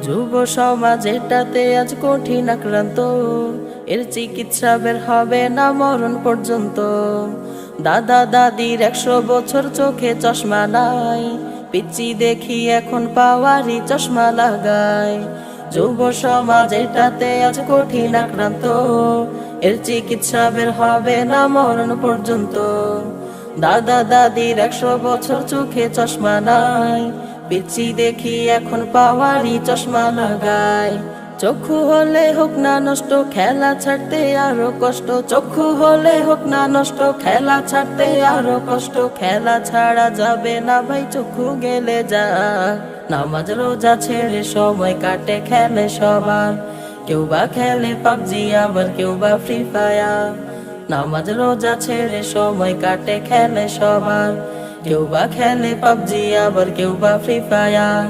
যুব সমাজ এটাতে আজ কঠিন আক্রান্ত, এর চিকিৎসা বের হবে না মরণ পর্যন্ত। দাদা দাদির 100 বছর চোখে চশমা নাই, পিচ্চি দেখি এখন পাওয়ারি চশমা লাগায়। যুব সমাজ এটাতে আজ কঠিন আক্রান্ত, এর চিকিৎসা বের হবে না মরণ পর্যন্ত। দাদা দাদির 100 বছর চোখে চশমা নাই, পিচ্চি দেখি এখন পাওয়ারি চশমা লাগায়। চক্ষু হলে হোক না নষ্ট, খেলা ছাড়তে আরো কষ্ট। চক্ষু হলে হোক না নষ্ট, খেলা ছাড়তে আরো কষ্ট। খেলা ছাড়া যাবে না ভাই, চক্ষু গেলে যা। নামাজ রোজা ছেড়ে সময় কাটে খেলে সবার, কেউ বা খেলে পাবজি, আবার কেউ বা ফ্রি ফায়ার। নামাজ রোজা ছেড়ে সময় কাটে খেলে সবার, কেউ বা খেলে পাবজি, আবার কেউ বা ফ্রি ফায়ার।